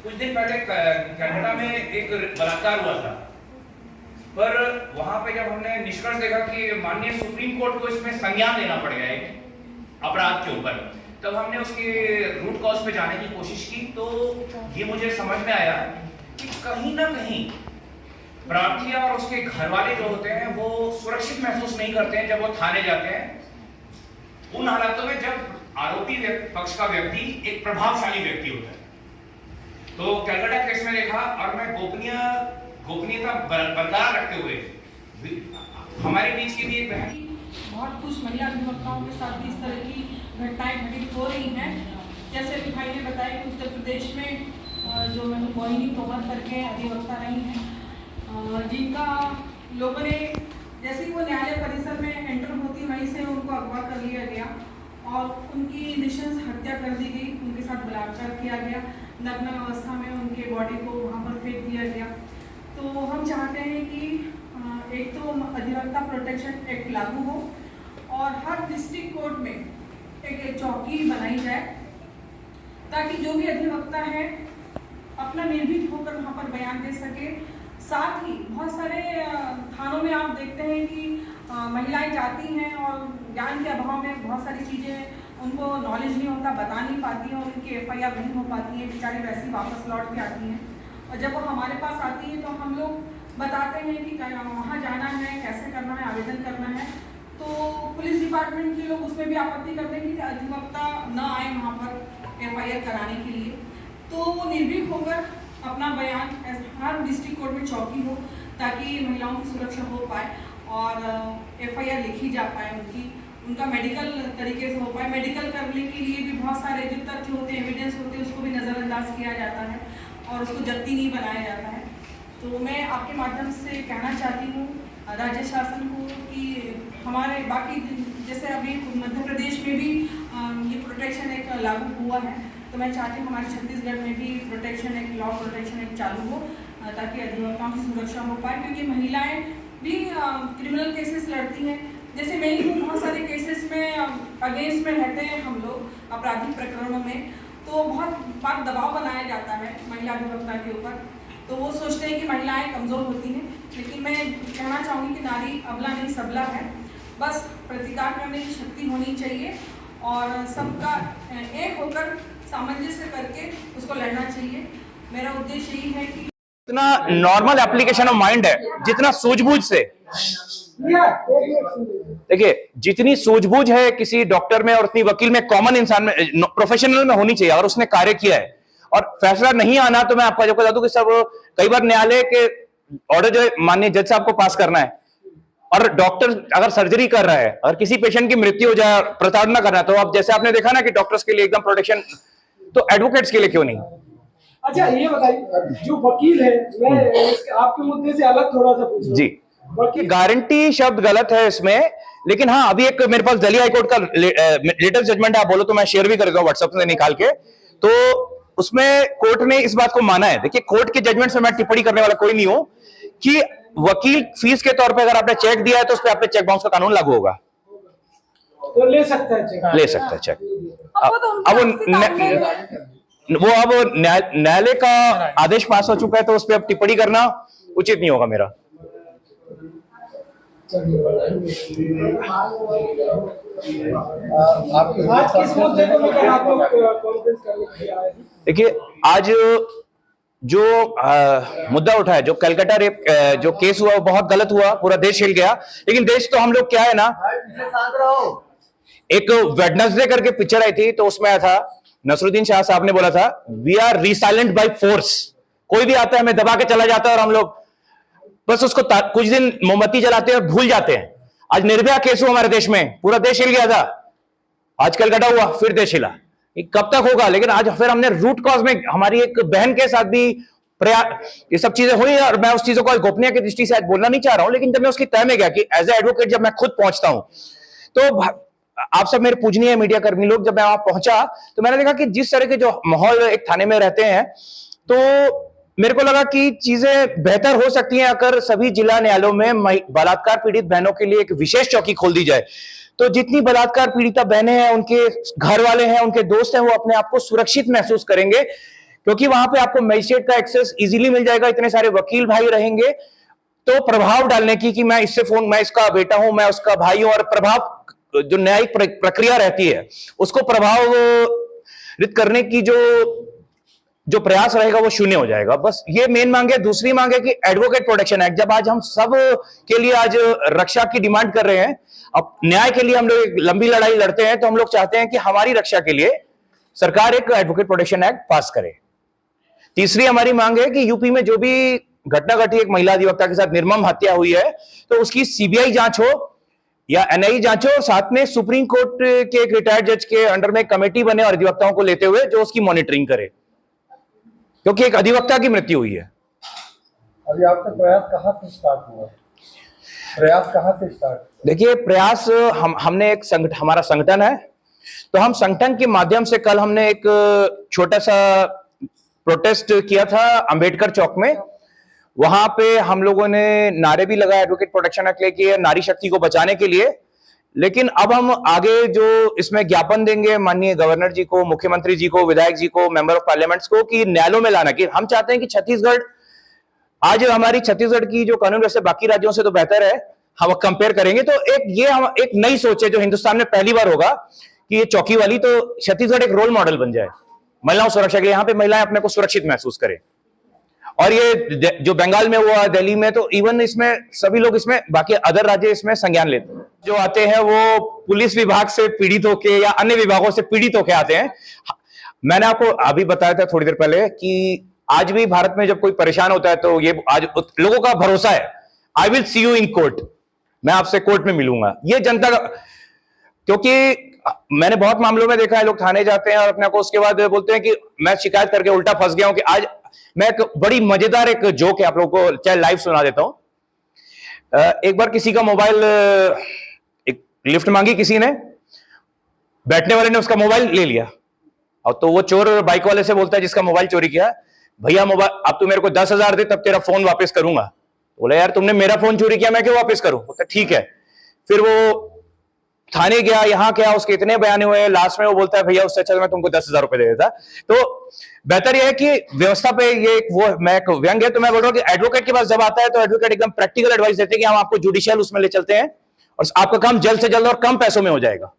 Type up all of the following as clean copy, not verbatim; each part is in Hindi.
कुछ दिन पहले कनाडा में एक बलात्कार हुआ था, पर वहां पे जब हमने निष्कर्ष देखा कि माननीय सुप्रीम कोर्ट को इसमें संज्ञान लेना पड़ गया एक अपराध के ऊपर, तब हमने उसके रूट कॉज पे जाने की कोशिश की। तो ये मुझे समझ में आया कि कहीं ना कहीं प्रार्थी और उसके घर वाले जो होते हैं वो सुरक्षित महसूस नहीं करते हैं जब वो थाने जाते हैं उन हालातों में जब आरोपी पक्ष का व्यक्ति एक प्रभावशाली व्यक्ति होता है। तो कलकत्ता केस में देखा, और मैं गोपनीयता बरकरार रखते हुए हमारे बीच की भी एक बहन, बहुत कुछ महिला अधिवक्ताओं के साथ भी इस तरह की घटनाएं घटित हो रही हैं। जैसे अभी भाई ने बताया कि उत्तर प्रदेश में जो मोहिनी तोमर करके अधिवक्ता रही हैं, जिनका लोगों ने जैसे ही वो न्यायालय परिसर में एंटर होती वहीं से उनको अगवा कर लिया गया और उनकी निशंस हत्या कर दी गई, उनके साथ बलात्कार किया गया, नग्न अवस्था में उनके बॉडी को वहाँ पर फेंक दिया गया। तो हम चाहते हैं कि एक तो अधिवक्ता प्रोटेक्शन एक्ट लागू हो और हर डिस्ट्रिक्ट कोर्ट में एक चौकी बनाई जाए ताकि जो भी अधिवक्ता है अपना निर्भीक होकर वहाँ पर बयान दे सके। साथ ही बहुत सारे थानों में आप देखते हैं कि महिलाएं जाती हैं और ज्ञान के अभाव में बहुत सारी चीज़ें उनको नॉलेज नहीं होता, बता नहीं पाती हैं और उनकी FIR नहीं हो पाती है, बेचारी वैसे ही वापस लौट के आती हैं। और जब वो हमारे पास आती है तो हम लोग बताते हैं कि वहाँ जाना है, कैसे करना है, आवेदन करना है। तो पुलिस डिपार्टमेंट के लोग उसमें भी आपत्ति करते हैं कि अधिवक्ता न आए वहाँ पर FIR कराने के लिए। तो वो निर्भीक होकर अपना बयान हर डिस्ट्रिक्ट कोर्ट में चौकी हो ताकि महिलाओं की सुरक्षा हो पाए और FIR लिखी जा पाए, उनका मेडिकल तरीके से हो पाए। मेडिकल करने के लिए भी बहुत सारे जो तथ्य होते हैं, एविडेंस होते हैं, उसको भी नज़रअंदाज किया जाता है और उसको जब्ती नहीं बनाया जाता है। तो मैं आपके माध्यम से कहना चाहती हूँ राज्य शासन को कि हमारे बाकी जैसे अभी मध्य प्रदेश में भी ये प्रोटेक्शन एक्ट लागू हुआ है, तो मैं चाहती हूँ हमारे छत्तीसगढ़ में भी protection act, law protection act चालू हो ताकि अधिवक्ताओं की सुरक्षा हो पाए। क्योंकि महिलाएं भी क्रिमिनल केसेस लड़ती हैं, जैसे मैं ही हूँ, बहुत सारे केसेस में अगेंस्ट में रहते हैं हम लोग आपराधिक प्रकरणों में। तो बहुत बार दबाव बनाया जाता है महिला अधिवक्ता के ऊपर, तो वो सोचते हैं कि महिलाएं कमज़ोर होती हैं। लेकिन मैं कहना चाहूँगी कि नारी अबला नहीं सबला है, बस प्रतिकार करने की शक्ति होनी चाहिए और सबका एक होकर सामंजस्य करके उसको लड़ना चाहिए। मेरा उद्देश्य यही है कि इतना नॉर्मल एप्लीकेशन ऑफ माइंड है, जितना सूझबूझ से, देखिए जितनी सूझबूझ है किसी डॉक्टर में और उतनी वकील में, कॉमन इंसान में, प्रोफेशनल में होनी चाहिए। अगर उसने कार्य किया है और फैसला नहीं आना, तो मैं आपको जो बता दूं कि सब कई बार न्यायालय के ऑर्डर जो माननीय जज साहब को पास करना है और डॉक्टर अगर सर्जरी कर रहा है, अगर किसी पेशेंट की मृत्यु हो जाए, प्रताड़ना करना है, तो अब जैसे आपने देखा ना कि डॉक्टर्स के लिए एकदम प्रोटेक्शन, तो एडवोकेट्स के लिए क्यों नहीं? अच्छा ये बताइए, जो वकील है, मैं आपके मुद्दे से अलग थोड़ा सा पूछ रहा हूं जी, गारंटी शब्द गलत है इसमें, लेकिन हाँ अभी एक मेरे पास दिल्ली हाईकोर्ट का लेटेस्ट जजमेंट है, आप बोलो तो मैं शेयर भी कर देता हूँ व्हाट्सएप से निकाल के। तो उसमें कोर्ट ने इस बात को माना है, देखिए कोर्ट के जजमेंट से मैं टिप्पणी करने वाला कोई नहीं हूं, कि वकील फीस के तौर पे अगर आपने चेक दिया है तो उस पर आप पे चेक बाउंस का कानून लागू होगा, तो ले सकता है चेक, ले सकता है चेक। अब वो अब न्यायालय का आदेश पास हो चुका है, तो उस पर अब टिप्पणी करना उचित नहीं होगा मेरा। आज किस मुद्दे को लेकर आप लोग कॉन्फ्रेंस करने के लिए आए हैं? देखिए आज जो मुद्दा उठा है, जो कलकत्ता रेप जो केस हुआ, वो बहुत गलत हुआ, पूरा देश हिल गया। लेकिन देश तो हम लोग क्या है ना, एक वेडनेसडे करके पिक्चर आई थी, तो उसमें आया था, नसरुद्दीन शाह साहब ने बोला था, we are resilient by force. कोई भी आता है हमें दबा के चला जाता है और हम लोग बस उसको कुछ दिन मोमबत्ती जलाते हैं और भूल जाते हैं। आज निर्भया केस हुआ हमारे देश में, पूरा देश हिल गया था, आज कलकत्ता हुआ, फिर देश हिला। कब तक होगा? लेकिन आज फिर हमने रूट कॉज में, हमारी एक बहन के साथ भी ये सब चीजें हुई, और मैं उस चीजों को गोपनीय की दृष्टि से आज बोलना नहीं चाह रहा हूं, लेकिन जब मैं उसकी तय में गया कि एज ए एडवोकेट जब मैं खुद पहुंचता हूं, तो आप सब मेरे पूजनीय मीडिया कर्मी लोग, जब मैं वहां पहुंचा तो मैंने देखा कि जिस तरह के जो माहौल एक थाने में रहते हैं, तो मेरे को लगा कि चीजें बेहतर हो सकती हैं अगर सभी जिला न्यायालयों में बलात्कार पीड़ित बहनों के लिए एक विशेष चौकी खोल दी जाए। तो जितनी बलात्कार पीड़िता बहनें हैं, उनके घर वाले हैं, उनके दोस्त हैं, वो अपने आप को सुरक्षित महसूस करेंगे। क्योंकि वहां पे आपको मजिस्ट्रेट का एक्सेस इजीली मिल जाएगा, इतने सारे वकील भाई रहेंगे, तो प्रभाव डालने की कि मैं इससे फोन, मैं इसका बेटा हूं, मैं उसका भाई हूं, और प्रभाव जो न्यायिक प्रक्रिया रहती है उसको प्रभावित करने की जो प्रयास रहेगा वो शून्य हो जाएगा। बस ये मेन मांग है। दूसरी मांग है कि एडवोकेट प्रोटेक्शन एक्ट, जब आज हम सब के लिए आज रक्षा की डिमांड कर रहे हैं, अब न्याय के लिए हम लोग एक लंबी लड़ाई लड़ते हैं, तो हम लोग चाहते हैं कि हमारी रक्षा के लिए सरकार एक एडवोकेट प्रोटेक्शन एक्ट पास करे। तीसरी हमारी मांग है कि यूपी में जो भी घटना घटी, एक महिला अधिवक्ता के साथ निर्मम हत्या हुई है, तो उसकी सीबीआई जांच हो या एनआईए जांच हो, और साथ में सुप्रीम कोर्ट के एक रिटायर्ड जज के अंडर में कमेटी बने और अधिवक्ताओं को लेते हुए जो उसकी मॉनिटरिंग करे, क्योंकि एक अधिवक्ता की मृत्यु हुई है। अभी आपका प्रयास कहां से स्टार्ट हुआ? प्रयास कहां से स्टार्ट? देखिए, प्रयास हमने एक हमारा संगठन है, तो हम संगठन के माध्यम से कल हमने एक छोटा सा प्रोटेस्ट किया था अंबेडकर चौक में। वहां पे हम लोगों ने नारे भी लगाए एडवोकेट प्रोटेक्शन एक्ट लेके, नारी शक्ति को बचाने के लिए। लेकिन अब हम आगे जो इसमें ज्ञापन देंगे माननीय गवर्नर जी को, मुख्यमंत्री जी को, विधायक जी को, मेंबर ऑफ पार्लियामेंट्स को, कि न्यायालयों में लाना, कि हम चाहते हैं कि छत्तीसगढ़, आज हमारी छत्तीसगढ़ की जो कानून व्यवस्था बाकी राज्यों से तो बेहतर है, हम कंपेयर करेंगे तो एक नई सोच है जो हिंदुस्तान में पहली बार होगा कि ये चौकी वाली, तो छत्तीसगढ़ एक रोल मॉडल बन जाए महिलाओं सुरक्षा के लिए। यहां पे महिलाएं अपने को सुरक्षित महसूस करें। और ये जो बंगाल में हुआ, दिल्ली में, तो इवन इसमें सभी लोग, इसमें बाकी अदर राज्य इसमें संज्ञान लेते हैं। जो आते हैं वो पुलिस विभाग से पीड़ित होके या अन्य विभागों से पीड़ित होके आते हैं। मैंने आपको अभी बताया था थोड़ी देर पहले कि आज भी भारत में जब कोई परेशान होता है तो ये आज लोगों का भरोसा है, I will see you in court, मैं आपसे कोर्ट में मिलूंगा। ये जनता का, क्योंकि मैंने बहुत मामलों में देखा है लोग थाने जाते हैं और अपने को उसके बाद बोलते हैं कि मैं शिकायत करके उल्टा फंस गया हूं। कि आज मैं एक बड़ी मजेदार एक जोक है आप लोगों को चाहे लाइव सुना देता हूं। एक बार किसी का मोबाइल, एक लिफ्ट मांगी किसी ने, बैठने वाले ने उसका मोबाइल ले लिया, और तो वो चोर बाइक वाले से बोलता है जिसका मोबाइल चोरी किया, भैया मोबाइल अब तू मेरे को 10,000 दे तब तेरा फोन वापस करूंगा। बोला यार तुमने मेरा फोन चोरी किया, मैं क्यों वापस करूं? बोलता ठीक है। फिर वो थाने गया, यहां क्या, उसके इतने बयान हुए, लास्ट में वो बोलता है भैया उससे अच्छा मैं तुमको 10,000 रुपए दे देता। तो बेहतर यह है कि व्यवस्था पे ये वो, मैं एक व्यंग है तो मैं बोल रहा हूं कि एडवोकेट के पास जब आता है तो एडवोकेट एकदम प्रैक्टिकल एडवाइस देते हैं कि हम आपको जुडिशियल उसमें ले चलते हैं और आपका काम जल्द से जल्द और कम पैसों में हो जाएगा।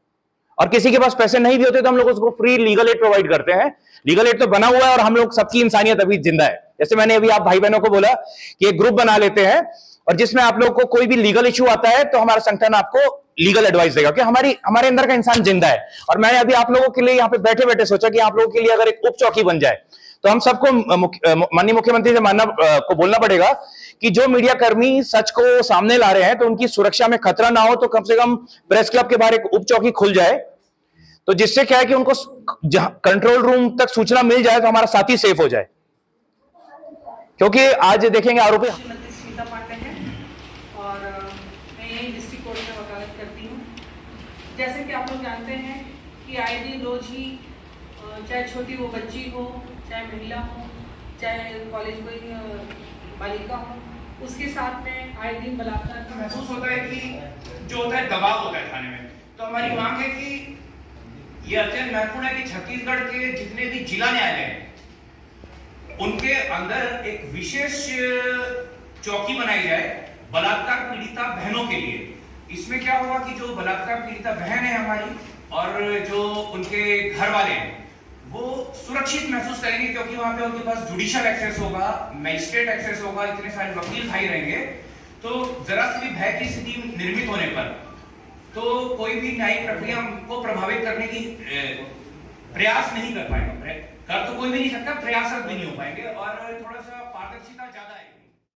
और किसी के पास पैसे नहीं भी होते तो हम लोग उसको फ्री लीगल एड प्रोवाइड करते हैं। लीगल एड तो बना हुआ है और हम लोग, सबकी इंसानियत अभी जिंदा है। जैसे मैंने अभी आप भाई बहनों को बोला कि एक ग्रुप बना लेते हैं और जिसमें आप लोग को कोई भी लीगल इश्यू आता है तो हमारा संगठन आपको लीगल एडवाइस देगा कि हमारे अंदर का इंसान जिंदा है। और मैंने अभी आप लोगों के लिए यहाँ पे बैठे बैठे सोचा कि आप लोगों के लिए अगर एक उप चौकी बन जाए तो हम सबको माननीय मुख्यमंत्री से को बोलना पड़ेगा कि जो मीडिया कर्मी सच को सामने ला रहे हैं तो उनकी सुरक्षा में खतरा ना हो, तो कम से कम प्रेस क्लब के बाहर एक उप चौकी खुल जाए, तो जिससे क्या है कि उनको कंट्रोल रूम तक सूचना मिल जाए तो हमारा साथी सेफ हो जाए। क्योंकि आज देखेंगे आरोपी स्मिता पांडे है और मैं यही डिस्ट्रिक्ट कोर्ट में वकालत करती हूँ। जैसे कि आप लोग जानते हैं कि आए दिन रोज ही चाहे छोटी वो बच्ची हो, चाहे महिला हो, चाहे कॉलेज कोई बालिका हो, उसके साथ में आए दिन बलात्कार महसूस होता है कि जो होता है दबाव होता है थाने में। तो हमारी मांग है कि ये अत्यंत महत्वपूर्ण है कि छत्तीसगढ़ के जितने भी जिला न्यायालय हैं उनके अंदर एक विशेष चौकी बनाई जाए बलात्कार पीड़िता बहनों के लिए। इसमें क्या होगा कि जो बलात्कार पीड़िता बहन है हमारी और जो उनके घर वाले हैं वो सुरक्षित महसूस करेंगे, क्योंकि वहां पे उनके पास जुडिशियल एक्सेस होगा, मजिस्ट्रेट एक्सेस होगा, इतने सारे वकील भाई रहेंगे। तो जरा सी भी भय की स्थिति निर्मित होने पर तो कोई भी न्यायिक प्रक्रिया को प्रभावित करने की प्रयास नहीं कर पाएगा। कर तो कोई भी नहीं सकता, प्रयास भी नहीं हो पाएंगे और थोड़ा सा पारदर्शिता ज्यादा है।